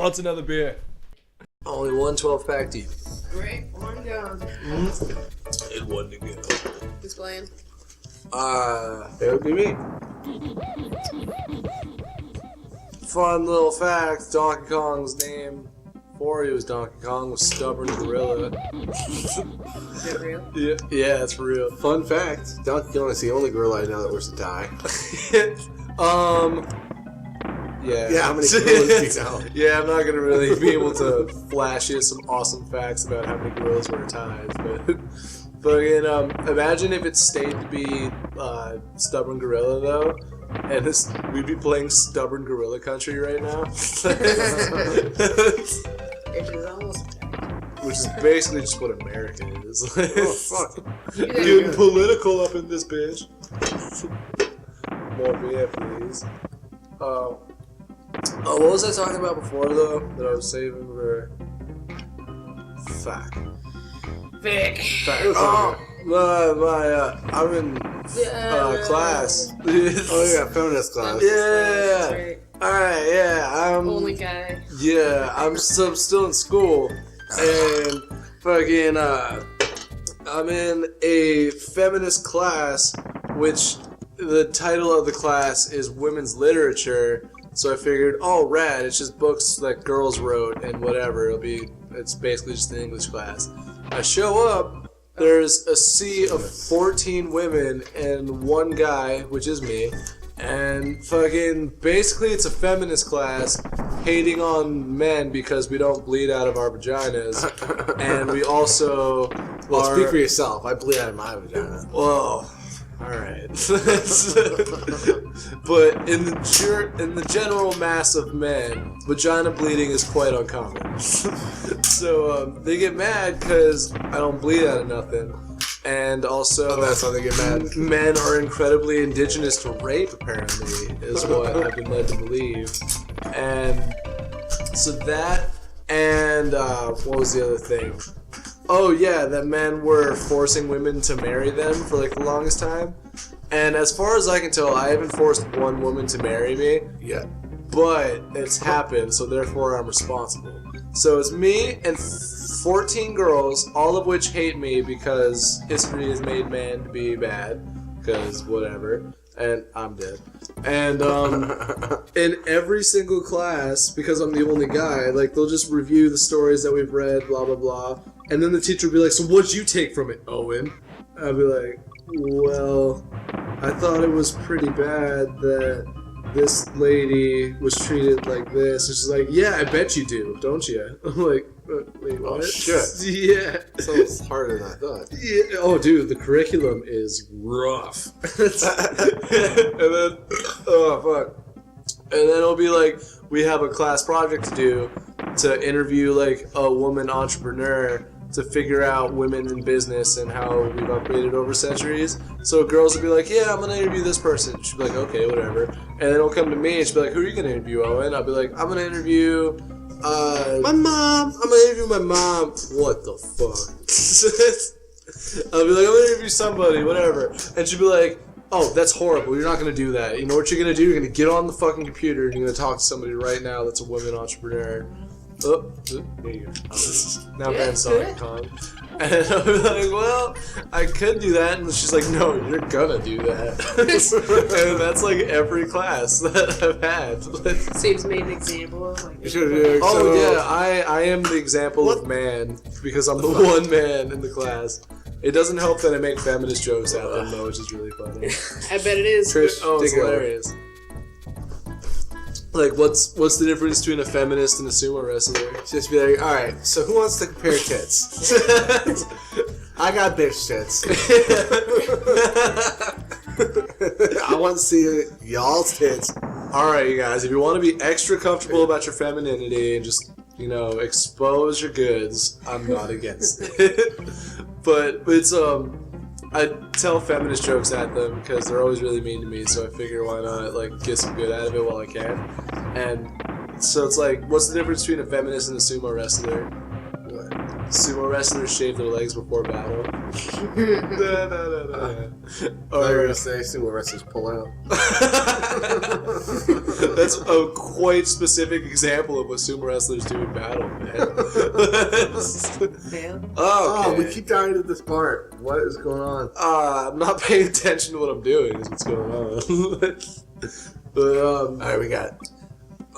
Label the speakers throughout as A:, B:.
A: What's another beer?
B: Only 112-pack deep.
C: Great, one down.
B: And one to go.
C: Who's playing?
B: It would be me. Fun little fact, Donkey Kong's name before he was Donkey Kong was Stubborn Gorilla.
C: Is that real?
B: Yeah, it's real.
D: Fun fact, Donkey Kong is the only gorilla I know that wears a tie.
B: Yeah,
D: how many gorillas do you know?
B: Yeah, I'm not gonna really be able to flash you some awesome facts about how many gorillas wear ties, but imagine if it stayed to be Stubborn Gorilla though, and we'd be playing Stubborn Gorilla Country right now.
C: It is almost
B: Which is basically just what America is.
D: Oh, fuck.
B: Getting political up in this bitch. More beer, please. What was I talking about before, though, that I was saving for... Fuck.
C: Vic.
B: I'm in class.
D: Oh, yeah, feminist class.
B: Yeah.
C: Right.
B: Alright, yeah,
C: Only guy.
B: Yeah, I'm still in school, and fucking, I'm in a feminist class, which the title of the class is Women's Literature, so I figured, oh, rad, it's just books that girls wrote and whatever, it's basically just an English class. I show up, there's a sea of 14 women and one guy, which is me, and fucking, basically it's a feminist class hating on men because we don't bleed out of our vaginas, and we also
D: Well, speak for yourself. I bleed out of my vagina.
B: Whoa. Alright. But in the general mass of men, vagina bleeding is quite uncommon. So they get mad because I don't bleed out of nothing. And also,
D: that's how they get mad.
B: Men are incredibly indigenous to rape, apparently, is what I've been led to believe. And so that, and what was the other thing? Oh yeah, that men were forcing women to marry them for like the longest time. And as far as I can tell, I haven't forced one woman to marry me
D: Yeah.
B: but it's happened, so therefore I'm responsible. So it's me and 14 girls, all of which hate me because history has made men to be bad, because whatever, and I'm dead. And in every single class, because I'm the only guy, like they'll just review the stories that we've read, blah blah blah, and then the teacher will be like, so what'd you take from it, Owen? I'll be like, well, I thought it was pretty bad that this lady was treated like this. And she's like, yeah, I bet you do, don't you? I'm like, wait, what?
D: Oh, shit.
B: Yeah.
D: Sounds harder than I thought.
B: Yeah. Oh, dude, the curriculum is rough. And then, oh, fuck. And then it'll be like, we have a class project to do to interview, like, a woman entrepreneur to figure out women in business and how we've upgraded over centuries. So girls will be like, yeah, I'm going to interview this person. She'll be like, okay, whatever. And then it'll come to me and she'll be like, who are you going to interview, Owen? I'll be like, I'm going to interview my mom. I'm going to interview my mom. What the fuck? I'll be like, I'm going to interview somebody, whatever. And she'll be like, oh, that's horrible. You're not going to do that. You know what you're going to do? You're going to get on the fucking computer and you're going to talk to somebody right now that's a woman entrepreneur. Oh, there you go. Now Ben's Donkey Kong. And I'm like, well, I could do that. And she's like, no, you're gonna do that. And that's like every class that I've had.
C: So you just made an example of like.
B: Oh, yeah, I am the example of man because I'm the one man in the class. It doesn't help that I make feminist jokes at them, though, which is really funny.
C: I bet it is.
D: Trish,
B: Oh, it's
D: take it over.
B: hilarious. Like, what's the difference between a feminist and a sumo wrestler?
D: Just be like, alright, so who wants to compare tits? I got bitch tits. I want to see y'all's tits.
B: Alright, you guys, if you want to be extra comfortable about your femininity and just, you know, expose your goods, I'm not against it. But it's, I tell feminist jokes at them because they're always really mean to me, so I figure why not, like, get some good out of it while I can. And so it's like, what's the difference between a feminist and a sumo wrestler? What? Sumo wrestlers shave their legs before battle.
D: I was gonna say sumo wrestlers pull out.
B: That's a quite specific example of what sumo wrestlers do in battle, man.
C: Fail.
D: Oh, we keep dying at this part. What is going on?
B: I'm not paying attention to what I'm doing. Is what's going on. But
D: Alright, we got it.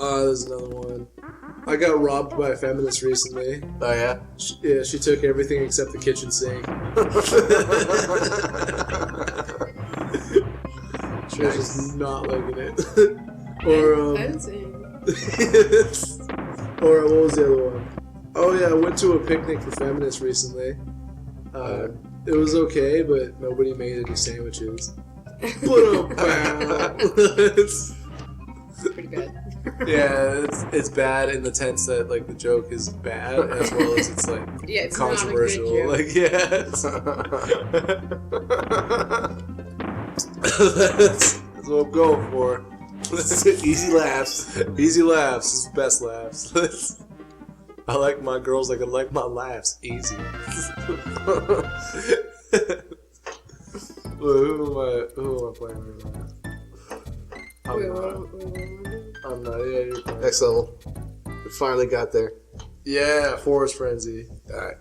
B: there's another one. I got robbed by a feminist recently.
D: Oh, yeah?
B: She took everything except the kitchen sink. She was just not liking it. Or or what was the other one? Oh yeah, I went to a picnic for feminists recently. It was okay, but nobody made any sandwiches.
C: Pretty bad.
B: Yeah, it's bad in the sense that like the joke is bad as well as it's like
C: Yeah, it's
B: controversial.
C: Not a good joke.
B: Like that's what I'm going for.
D: Easy laughs.
B: Easy laughs is the best laughs. I like my girls like I like my laughs. Easy. Who am I playing right now? I'm not. Yeah, you're playing.
D: Next level. We finally got there.
B: Yeah, Forest Frenzy.
D: Alright.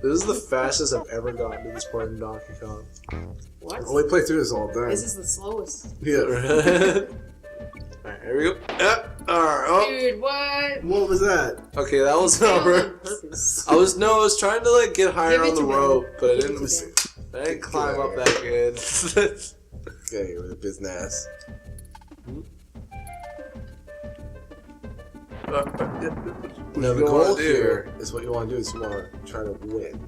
B: This is the fastest I've ever gotten to this part in Donkey Kong.
C: What?
D: Only play through this all day.
C: This is the slowest.
D: Yeah.
B: Alright, here we go. Alright, oh.
C: Dude, what?
D: What was that?
B: Okay, that was
C: Failed
B: over.
C: on purpose.
B: I was trying to like get higher
C: Give it
B: on the
C: to me.
B: rope, but I
C: Give it
B: didn't.
C: to me.
B: I didn't climb up that good.
D: Okay, with a business. Now the goal here is what you want to do is you want to try to win.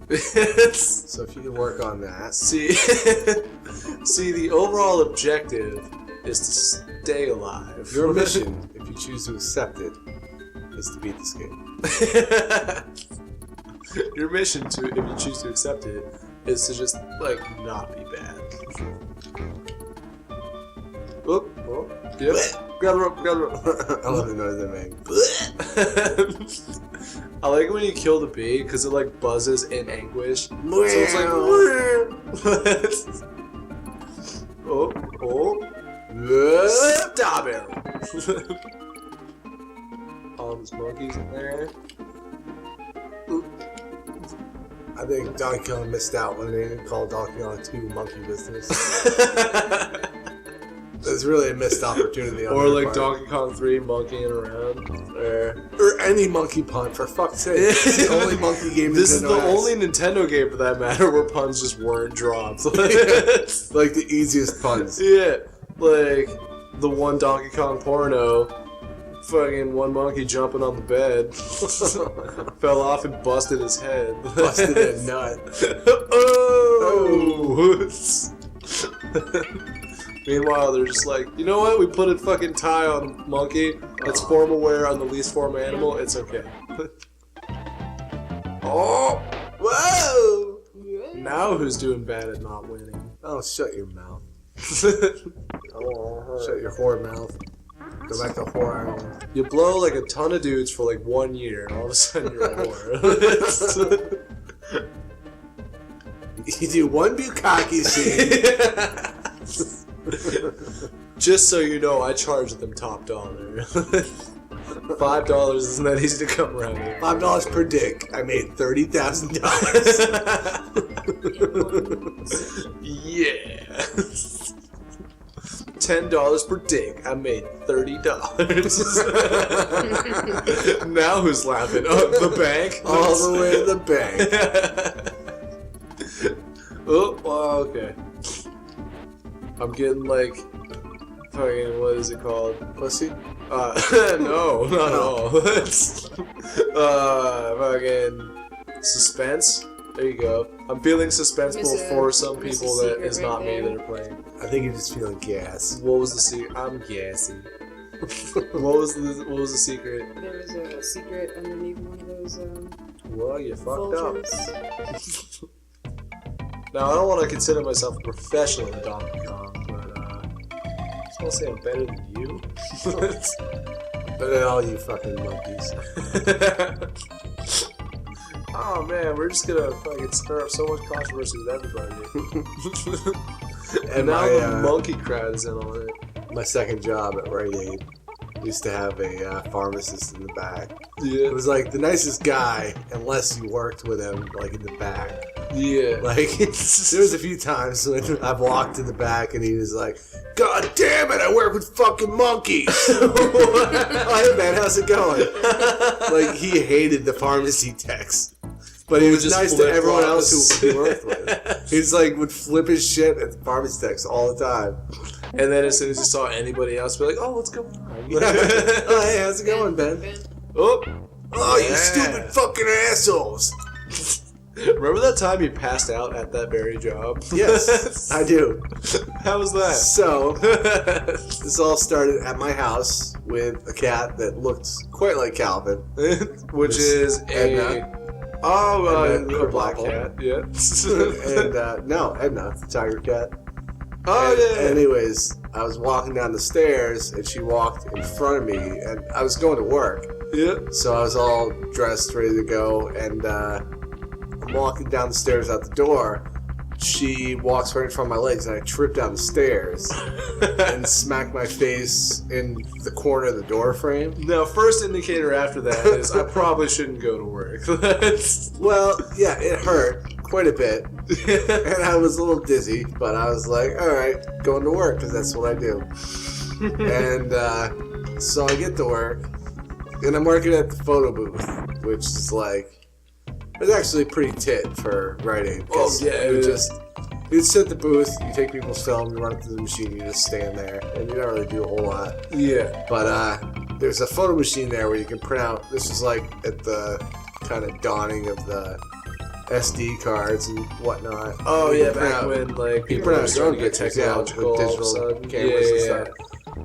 D: So if you can work on that.
B: See, the overall objective is to stay alive.
D: Your mission, if you choose to accept it, is to beat this game.
B: Your mission, if you choose to accept it, is to just like not be bad. Oh, yep. Grab the rope.
D: I love the noise they make.
B: I like when you kill the bee because it like buzzes in anguish. So it's like, oh, stop it! All these monkeys in there.
D: I think Donkey Kong missed out when they called Donkey Kong 2 Monkey Business. There's really a missed opportunity on
B: Or
D: their
B: like
D: part.
B: Donkey Kong 3 monkeying around.
D: Or any monkey pun, for fuck's sake. It's the only monkey game
B: This is
D: Nintendo
B: the
D: has.
B: only Nintendo game for that matter where puns just weren't dropped.
D: Like the easiest puns.
B: Yeah, like the one Donkey Kong porno, fucking one monkey jumping on the bed, fell off and busted his head.
D: Busted a nut.
B: Oh! Meanwhile, they're just like, you know what? We put a fucking tie on monkey. It's formal wear on the least formal animal. It's okay. Oh! Whoa! Now who's doing bad at not winning?
D: Oh, shut your mouth.
B: Oh,
D: Shut your whore mouth. Go back to Whore Island.
B: you blow like a ton of dudes for like 1 year, and all of a sudden you're a whore.
D: You do one bukkake scene.
B: Just so you know, I charge them top dollar. $5 isn't that easy to come around here.
D: $5 per dick. I made $30,000.
B: Yeah. $10 per dick. I made $30. Now who's laughing? Oh, the bank?
D: All the way to the bank.
B: Oh, well, okay. I'm getting like fucking, what is it called?
D: Pussy?
B: No, not at all. Fucking suspense. There you go. I'm feeling suspenseful for some people that is not me that are playing.
D: I think you're just feeling gas.
B: What was the secret? I'm gassy. What was the secret?
C: There was a secret underneath one of those
B: Well, you fucked up.
C: vultures.
B: Now, I don't want to consider myself a professional in Donkey Kong, but I just want to say I'm better than you.
D: Better than all you fucking monkeys.
B: oh man, we're just gonna fucking stir up so much controversy with everybody. And now the monkey crowd is in on it.
D: My second job at Rite Aid used to have a pharmacist in the back.
B: Yeah.
D: It was like the nicest guy, unless you worked with him, like in the back.
B: Yeah.
D: Like, there was a few times when I've walked in the back and he was like, God damn it, I work with fucking monkeys. Oh, hey man, how's it going? Like, he hated the pharmacy techs. But he was just nice to everyone else who he worked with. He's like, would flip his shit at the pharmacy techs all the time.
B: And then as soon as you saw anybody else, be like, oh, what's going on?
D: Oh, hey, how's it going, Ben?
B: Oh,
D: you stupid fucking assholes.
B: Remember that time you passed out at that very job?
D: Yes, I do.
B: How was that?
D: So, this all started at my house with a cat that looked quite like Calvin.
B: Which is
D: Edna.
B: A black
D: purple.
B: cat, yeah.
D: And, no, Edna, the tiger cat.
B: Oh, yeah.
D: Anyways, I was walking down the stairs, and she walked in front of me, and I was going to work.
B: Yeah.
D: So I was all dressed, ready to go, and I'm walking down the stairs out the door. She walks right in front of my legs, and I trip down the stairs and smack my face in the corner of the door frame.
B: Now, first indicator after that is I probably shouldn't go to work.
D: Well, yeah, it hurt quite a bit, and I was a little dizzy, but I was like, all right, going to work, because that's what I do. And so I get to work, and I'm working at the photo booth, which is like, it's actually pretty tit for Rite Aid.
B: Oh, yeah,
D: You'd sit at the booth, you take people's film, you run it through the machine, you just stand there, and you don't really do a whole lot.
B: Yeah.
D: But there's a photo machine there where you can print out, this was like at the kind of dawning of the SD cards and whatnot.
B: Oh, yeah, back when, like, people were starting to get technological,
D: with digital cameras and stuff.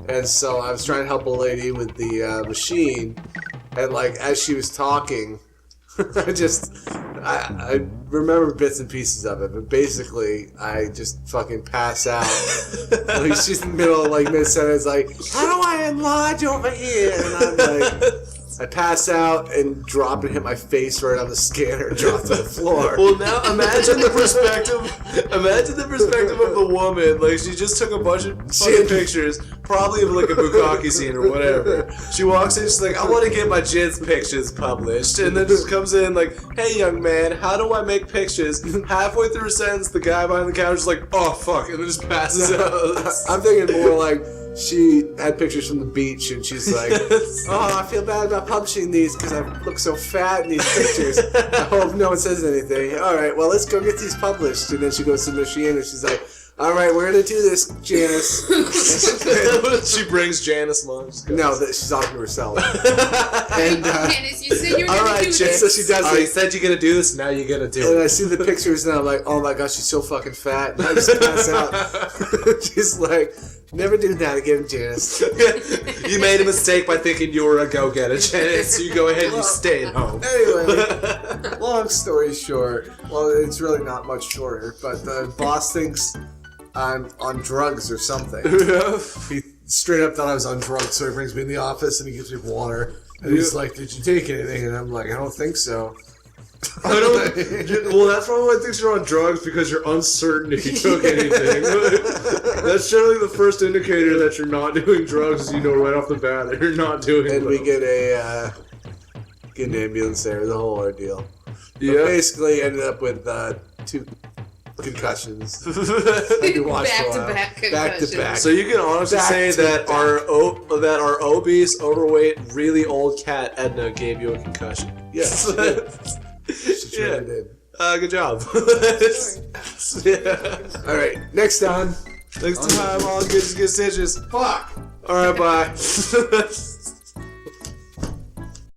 D: And so I was trying to help a lady with the machine, and, like, as she was talking, I remember bits and pieces of it, but basically, I just fucking pass out. Like, she's in the middle of, like, mid-sentence, like, how do I enlarge over here? And I'm like, I pass out and drop and hit my face right on the scanner and drop to the floor.
B: Well, now imagine the perspective of the woman. Like, she just took a bunch of fucking pictures, probably of like a bukkake scene or whatever. She walks in, she's like, I want to get my jizz pictures published. And then just comes in like, hey young man, how do I make pictures? Halfway through a sentence, the guy behind the counter is like, oh fuck, and then just passes out.
D: I'm thinking more like, she had pictures from the beach, and she's like, oh, I feel bad about publishing these because I look so fat in these pictures. I hope no one says anything. All right, well, let's go get these published. And then she goes to the machine, and she's like, all right, we're going to do this, Janice.
B: She brings Janice lunch.
D: No, she's talking to herself. And,
C: Janice, you said you were going to do this.
D: So she does
B: you said you're going to do this, now you're going to do it.
D: And I see the pictures, and I'm like, oh my gosh, she's so fucking fat. And I just pass out. She's like, never do that again, Janice.
B: You made a mistake by thinking you were a go-getter, Janice. So you go ahead and you stay at home.
D: Anyway, long story short, well, it's really not much shorter, but the boss thinks I'm on drugs or something. He straight up thought I was on drugs, so he brings me in the office and he gives me water. And he's like, did you take anything? And I'm like, I don't think so.
B: Well, that's probably why he thinks you're on drugs, because you're uncertain if you took anything. That's generally the first indicator that you're not doing drugs, is you know right off the bat that you're not doing
D: And
B: them.
D: we get an ambulance there, the whole ordeal.
B: Yeah.
D: But basically ended up with 2 concussions.
C: Back-to-back concussions.
D: Back to back.
B: So you can honestly say that our obese, overweight, really old cat Edna gave you a concussion.
D: Yes. She truly did.
B: Good job. Yeah.
D: All right, next time.
B: Next time, I'll get stitches.
D: Fuck.
B: All right, bye.